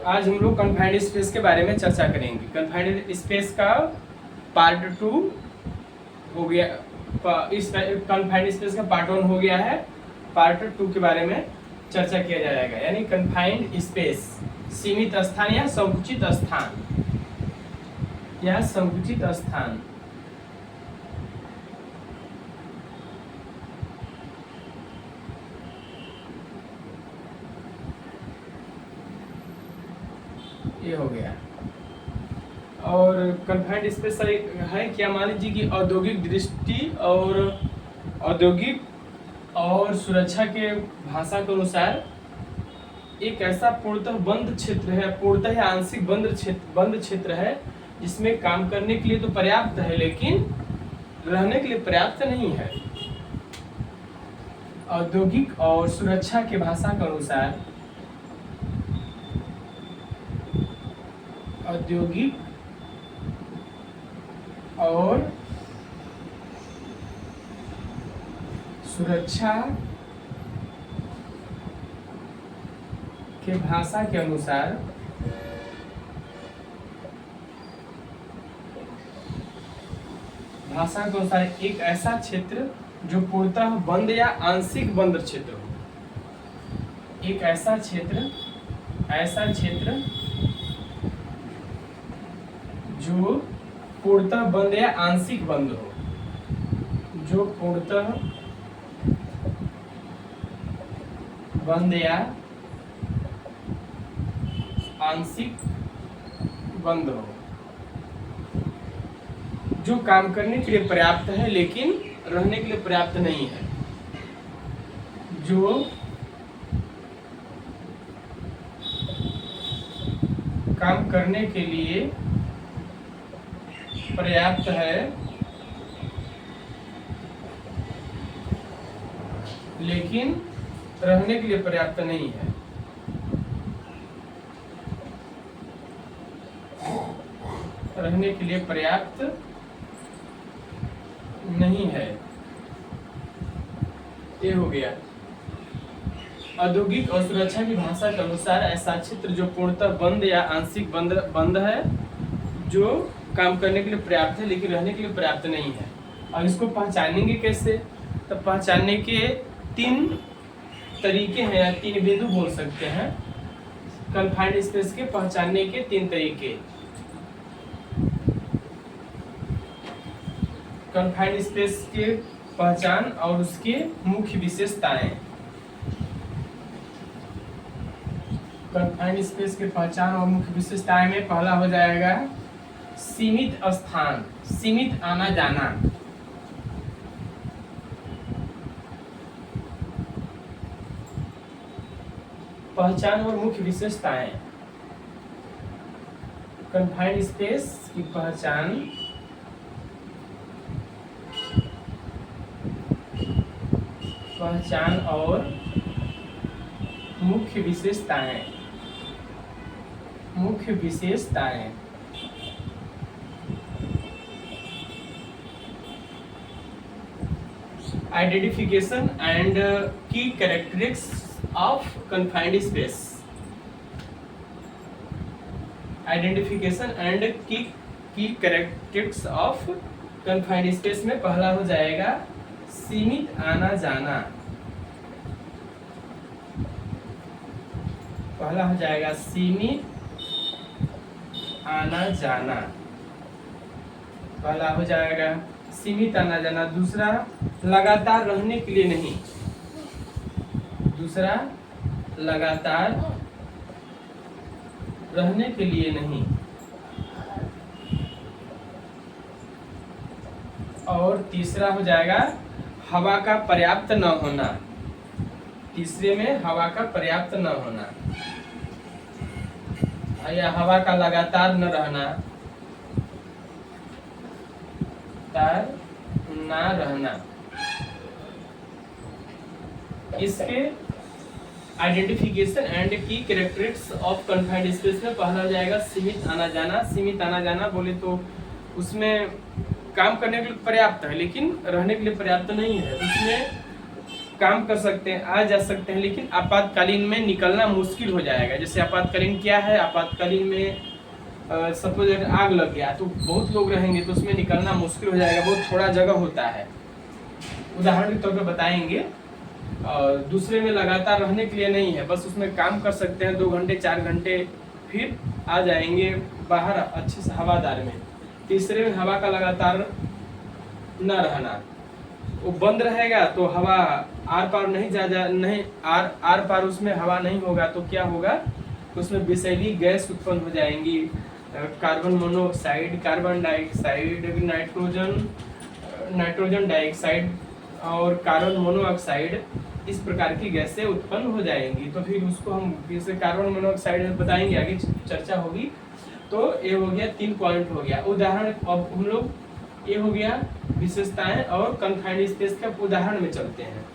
आज हम लोग कन्फाइंड स्पेस के बारे में चर्चा करेंगे। कन्फाइंड स्पेस का पार्ट 2 हो गया, इस कन्फाइंड स्पेस का पार्ट 1 हो गया है, पार्ट 2 के बारे में चर्चा किया जाएगा। यानी कन्फाइंड स्पेस, सीमित स्थान या संकुचित स्थान, या संकुचित स्थान। ये हो गया। और कन्फाइंड स्पेस है क्या, मान लीजिए कि औद्योगिक दृष्टि और औद्योगिक और सुरक्षा के भाषा के अनुसार एक ऐसा पूर्णतः बंद क्षेत्र है, पूर्णतः आंशिक बंद क्षेत्र है जिसमें काम करने के लिए तो पर्याप्त है लेकिन रहने के लिए पर्याप्त नहीं है। औद्योगिक और सुरक्षा के भाषा के अनुसार औद्योगिक और सुरक्षा के भाषा के अनुसार एक ऐसा क्षेत्र जो पूर्णतः बंद या आंशिक बंद क्षेत्र हो। एक ऐसा क्षेत्र जो पूर्णतः बंद या आंशिक बंद हो, जो पूर्णतः बंद या आंशिक बंद हो, जो काम करने के लिए पर्याप्त है लेकिन रहने के लिए पर्याप्त नहीं है, जो काम करने के लिए पर्याप्त है लेकिन रहने के लिए पर्याप्त नहीं है। रहने के लिए पर्याप्त नहीं है, ये हो गया। औद्योगिक और सुरक्षा की भाषा के अनुसार ऐसा क्षेत्र जो पूर्णतः बंद या आंशिक बंद है, जो काम करने के लिए पर्याप्त है लेकिन रहने के लिए पर्याप्त नहीं है। और इसको पहचानेंगे कैसे? तो पहचानने के 3 तरीके हैं या 3 बिंदु बोल सकते हैं। कन्फाइंड स्पेस के पहचानने के 3 तरीके। कन्फाइंड स्पेस के पहचान और उसके मुख्य विशेषताएं। कन्फाइंड स्पेस के पहचान और मुख्य विशेषताएं में पहला हो जाएगा सीमित स्थान, सीमित आना जाना। पहचान और मुख्य विशेषताएं। कन्फाइंड स्पेस की पहचान, और मुख्य विशेषताएं। Identification and key characteristics of confined space. Identification and key characteristics of confined space में पहला हो जाएगा सीमित आना जाना। पहला हो जाएगा सीमित आना जाना। पहला हो जाएगा सीमित आना जाना। दूसरा लगातार रहने के लिए नहीं। दूसरा लगातार रहने के लिए नहीं। और तीसरा हो जाएगा हवा का पर्याप्त न होना। तीसरे में हवा का पर्याप्त न होना या हवा का लगातार न रहना, ना रहना। इसके आइडेंटिफिकेशन एंड की कैरेक्टरिस्टिक्स ऑफ कन्फाइंड स्पेस में पहला हो जाएगा सीमित आना जाना। सीमित आना जाना बोले तो उसमें काम करने के लिए पर्याप्त है लेकिन रहने के लिए पर्याप्त नहीं है। उसमें काम कर सकते हैं, आ जा सकते हैं, लेकिन आपातकालीन में निकलना मुश्किल हो जाएगा। जैसे आपातकालीन क्या है, आपातकालीन में सपोज आग लग गया तो बहुत लोग रहेंगे तो उसमें निकलना मुश्किल हो जाएगा, बहुत थोड़ा जगह होता है। उदाहरण के तौर पर बताएंगे। दूसरे में लगातार रहने के लिए नहीं है, बस उसमें काम कर सकते हैं 2 घंटे 4 घंटे, फिर आ जाएंगे बाहर अच्छे से हवादार में। तीसरे में हवा का लगातार न रहना, वो बंद रहेगा तो हवा आर पार नहीं नहीं आर पार उसमें हवा नहीं होगा तो क्या होगा, उसमें विषैली गैस उत्पन्न हो जाएंगी, carbon monoxide, carbon dioxide, nitrogen dioxide और कार्बन मोनोऑक्साइड, इस प्रकार की गैसें उत्पन्न हो जाएंगी। तो फिर उसको हम जैसे कार्बन मोनोऑक्साइड बताएंगे, आगे चर्चा होगी। तो ये हो गया 3 पॉइंट हो गया उदाहरण। अब हम लोग ये हो गया विशेषताएं और कन्फाइंड स्पेस के उदाहरण में चलते हैं।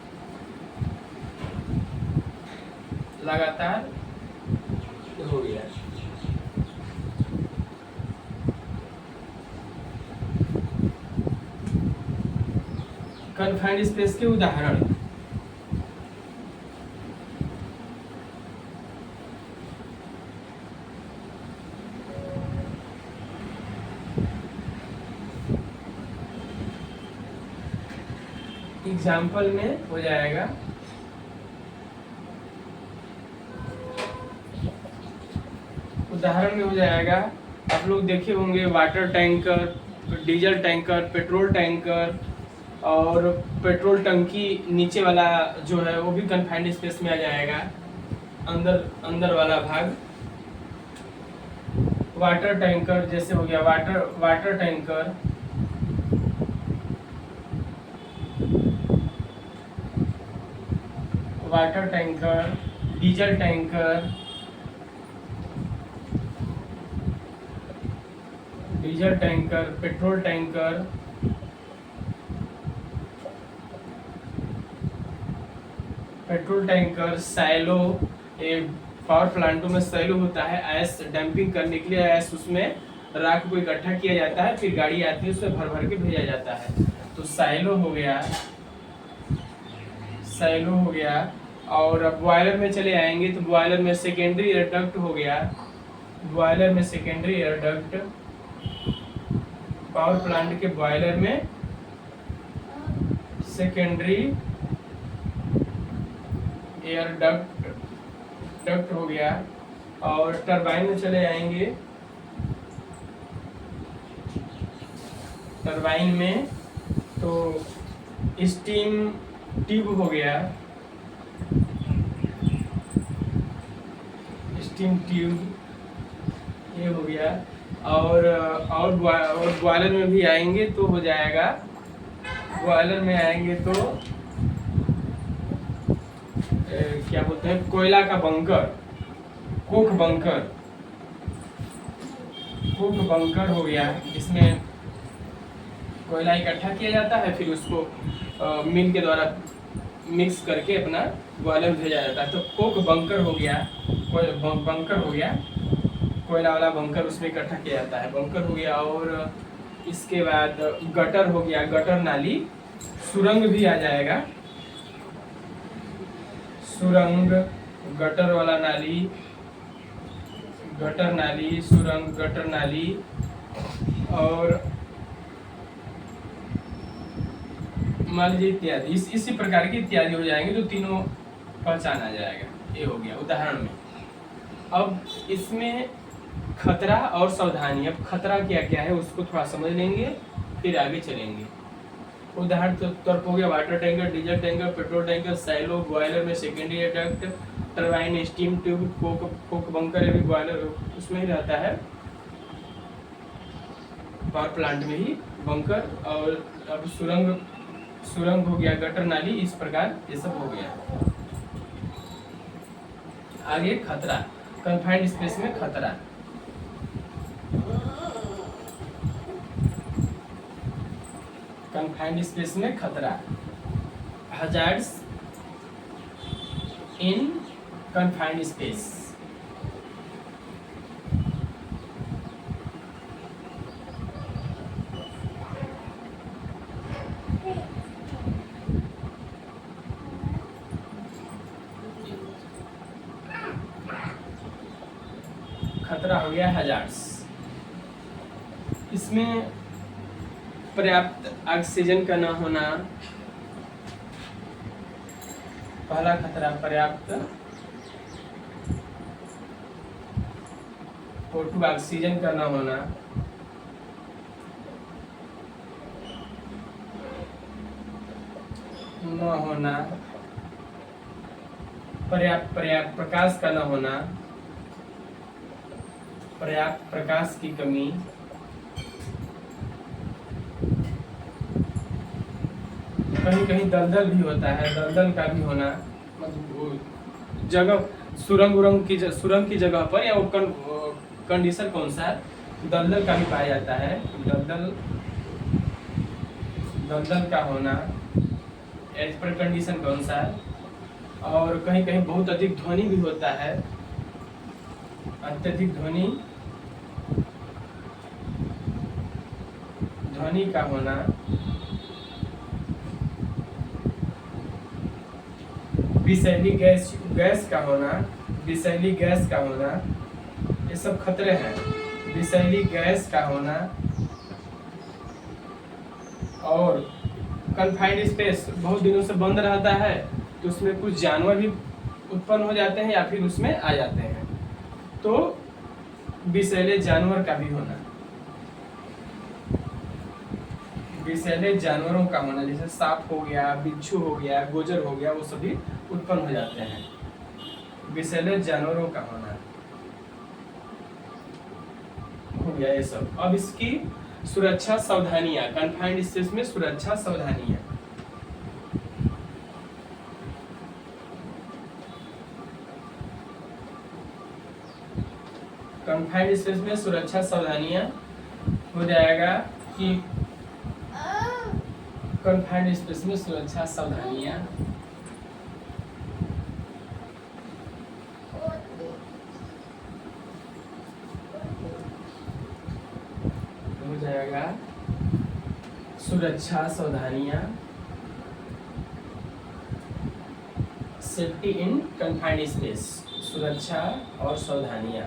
लगातार हो गया कन्फाइंड स्पेस के उदाहरण। एग्जाम्पल में हो जाएगा उदाहरण में हो जाएगा, आप लोग देखे होंगे water tanker, diesel tanker, petrol tanker और पेट्रोल टंकी नीचे वाला जो है वो भी कन्फाइंड स्पेस में आ जाएगा, अंदर वाला भाग। वाटर टैंकर जैसे हो गया water tanker, water tanker, diesel tanker, petrol tanker, silo, power प्लांटों में सैलो होता है, ऐस डंपिंग करने के लिए ऐस उसमें राख को इकट्ठा किया जाता है, फिर गाड़ी आती है उसमें भर भर के भेजा जाता है। तो सैलो हो गया। और अब बॉयलर में चले आएंगे तो बॉयलर में सेकेंडरी एयर डक्ट हो गया, पावर प्लांट के बॉयलर में सेकेंडरी एयर डक्ट हो गया। और टरबाइन में चले आएंगे, टरबाइन में तो स्टीम ट्यूब हो गया, ये हो गया। और बॉयलर में भी आएंगे तो हो जाएगा, बॉयलर में आएंगे तो क्या बोलते हैं, कोयला का बंकर, कोक बंकर हो गया। इसमें कोयला इकट्ठा किया जाता है, फिर उसको मिल के द्वारा मिक्स करके अपना बॉयलर में भेजा जाता है। तो कोक बंकर हो गया, कोयला वाला बंकर उसमें इकट्ठा किया जाता है, बंकर हो गया। और इसके बाद गटर हो गया, गटर नाली, सुरंग भी आ जाएगा, सुरंग, गटर वाला नाली, गटर नाली, सुरंग, गटर नाली। और मान लीजिए इत्यादि, इसी प्रकार के इत्यादि हो जाएंगे, तो तीनों पहचान आ जाएगा। ये हो गया उदाहरण में। अब इसमें खतरा और सावधानी, अब खतरा क्या क्या है उसको थोड़ा समझ लेंगे, फिर आगे चलेंगे। उदाहरण के तौर पर हो गया water tanker, diesel tanker, petrol tanker, silo, boiler में secondary air duct, turbine, steam tube, coke bunker, ये भी बॉयलर उसमें ही रहता है, पावर प्लांट में ही बंकर। और अब सुरंग हो गया, गटर नाली, इस प्रकार ये सब हो गया। आगे खतरा, कन्फाइंड स्पेस में खतरा। कन्फाइंड स्पेस में खतरा, हजार्ड्स इन कन्फाइंड स्पेस। खतरा हो गया हजार्ड्स। इसमें पर्याप्त ऑक्सीजन का न होना, पहला खतरा पर्याप्त O2 ऑक्सीजन का न होना, पर्याप्त पर्याप्त प्रकाश का न होना, पर्याप्त प्रकाश की कमी, कहीं कहीं दलदल भी होता है, दलदल का भी होना, मतलब जगह सुरंग की जगह पर या वो कंडीशन कौन सा दलदल का भी पाया जाता है, दलदल का होना एज पर कंडीशन कौन सा, और कहीं कहीं बहुत अधिक ध्वनि भी होता है, अत्यधिक ध्वनि का होना, विषैली गैस का होना, विषैली गैस का होना, ये सब खतरे हैं। विषैली गैस का होना और कन्फाइंड स्पेस बहुत दिनों से बंद रहता है तो उसमें कुछ जानवर भी उत्पन्न हो जाते हैं या फिर उसमें आ जाते हैं, तो विषैले जानवर का भी होना, विषैले जानवरों का होना, जैसे सांप हो गया, बिच्छू हो गया, गोजर हो गया, वो सभी उत्पन्न हो जाते हैं। विषैले जानवरों का होना हो गया ये सब। अब इसकी सुरक्षा सावधानियां, कन्फाइंड स्पेस में सुरक्षा सावधानियां। कन्फाइंड स्पेस में सुरक्षा सावधानियां हो जाएगा कि कन्फाइंड स्पेस में सुरक्षा सावधानियां हो जाएगा, सुरक्षा सावधानियां, सेफ्टी इन कन्फाइंड स्पेस, सुरक्षा और सावधानियां।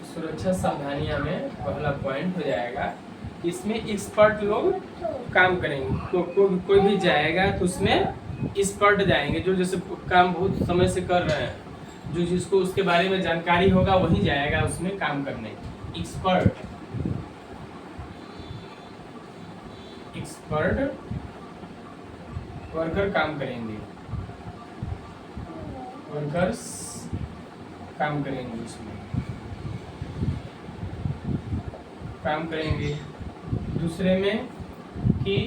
सुरक्षा सावधानियां में पहला पॉइंट हो जाएगा, इसमें एक्सपर्ट लोग काम करेंगे, कोई भी जाएगा तो उसमें एक्सपर्ट जाएंगे, जो जैसे काम बहुत समय से कर रहे हैं, जो जिसको उसके बारे में जानकारी होगा वही जाएगा उसमें काम करने। एक्सपर्ट वर्कर काम करेंगे, वर्कर्स काम करेंगे, उसमें काम करेंगे। दूसरे में कि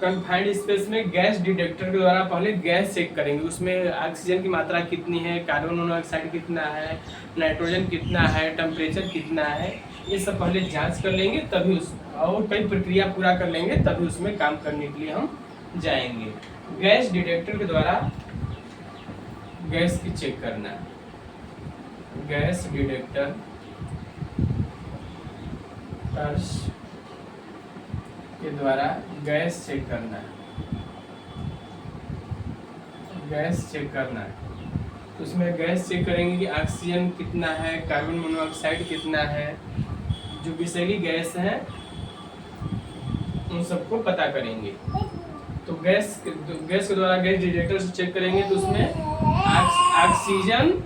कन्फाइंड स्पेस में गैस डिटेक्टर के द्वारा पहले गैस चेक करेंगे, उसमें ऑक्सीजन की मात्रा कितनी है, कार्बन मोनोऑक्साइड कितना है, नाइट्रोजन कितना है, टेम्परेचर कितना है, ये सब पहले जांच कर लेंगे, तभी उस और कई प्रक्रिया पूरा कर लेंगे, तभी उसमें काम करने के लिए हम जाएंगे। गैस डिटेक्टर के द्वारा गैस की चेक करना, गैस डिटेक्टर के द्वारा गैस चेक करना, गैस चेक करना। तो उसमें गैस चेक करेंगे कि ऑक्सीजन कितना है, कार्बन मोनोऑक्साइड कितना है, जो विषैली गैस है उन सबको पता करेंगे। तो गैस के द्वारा गैस डिटेक्टर से चेक करेंगे तो उसमें ऑक्सीजन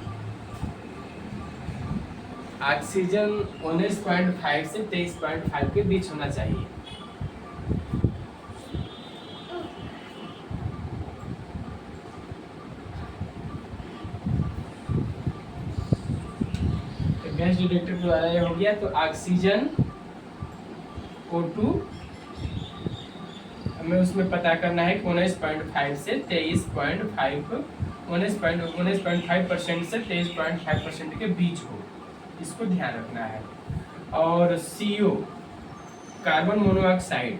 19.5 से 23.5 के बीच होना चाहिए। तो गैस डिटेक्टर के द्वारा ये हो गया, तो ऑक्सीजन O2 हमें उसमें पता करना है कि 19.5 से 23.5 19.5% से 23.5% के बीच हो, इसको ध्यान रखना है। और CO कार्बन मोनोऑक्साइड,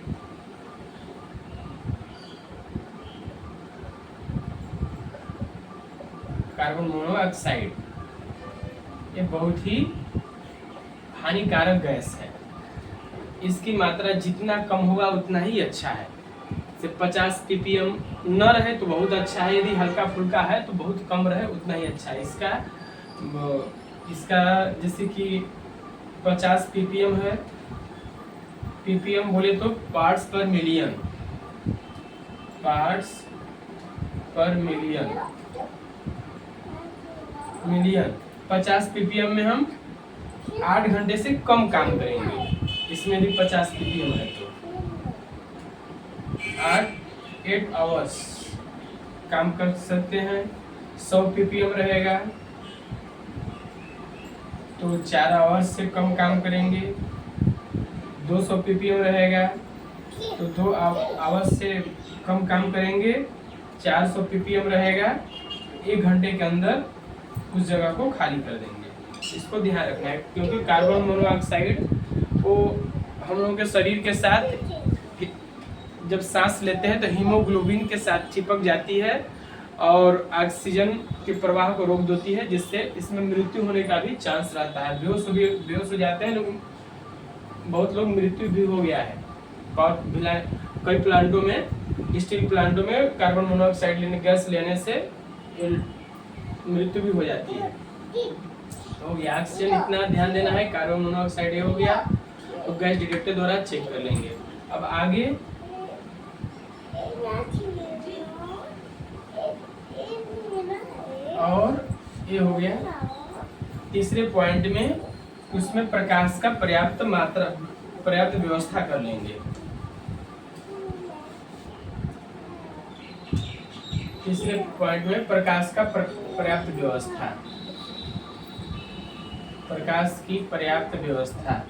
ये बहुत ही हानिकारक गैस है। इसकी मात्रा जितना कम होगा उतना ही अच्छा है। सिर्फ 50 ppm न रहे तो बहुत अच्छा है, यदि हल्का फुल्का है तो बहुत कम रहे उतना ही अच्छा है। इसका जैसे कि 50 ppm है, ppm बोले तो पार्ट्स पर मिलियन, पार्ट्स पर मिलियन, 50 ppm में हम 8 घंटे से कम काम करेंगे। इसमें भी 50 ppm है तो 8 आवर्स काम कर सकते हैं। 100 ppm रहेगा तो 4 आवर्स से कम काम करेंगे। 200 ppm रहेगा तो 2 आवर्स से कम काम करेंगे। 400 ppm रहेगा 1 घंटे के अंदर उस जगह को खाली कर देंगे। इसको ध्यान रखना है, क्योंकि कार्बन मोनोऑक्साइड वो हम लोगों के शरीर के साथ जब सांस लेते हैं तो हीमोग्लोबिन के साथ चिपक जाती है और ऑक्सीजन के प्रवाह को रोक देती है, जिससे इसमें मृत्यु होने का भी चांस रहता है। बेहोश हो जाते हैं लोग, बहुत लोग मृत्यु भी हो गया है। और कई प्लांटों में, स्टील प्लांटों में कार्बन मोनोऑक्साइड गैस लेने से मृत्यु भी हो जाती है। तो ऑक्सीजन इतना ध्यान देना है। कार्बन मोनोऑक्साइड हो गया तो गैस डिटेक्टर द्वारा चेक कर लेंगे। अब आगे और ये हो गया तीसरे पॉइंट में, उसमें प्रकाश का पर्याप्त व्यवस्था कर लेंगे। तीसरे पॉइंट में प्रकाश का पर्याप्त व्यवस्था, प्रकाश की पर्याप्त व्यवस्था,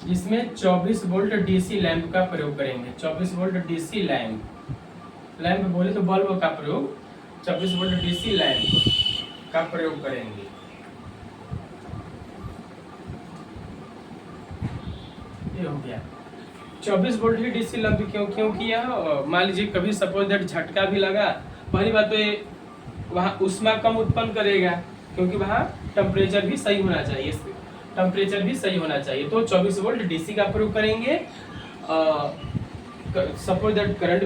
जिसमें 24 वोल्ट डीसी लैंप का प्रयोग करेंगे। 24 वोल्ट डीसी लैंप बोले तो बल्ब का प्रयोग, 24 वोल्ट डीसी लैंप का प्रयोग करेंगे। ये हो गया 24 वोल्ट ही डीसी लैंप क्यों किया। मान लीजिए कभी सपोज दैट झटका भी लगा, पहली बात तो ये वहाँ ऊष्मा कम उत्पन्न करेगा, क्योंकि वहाँ टेम्परेचर भी सही होना चाहिए, तो 24 वोल्ट डीसी का प्रयोग करेंगे। Suppose that current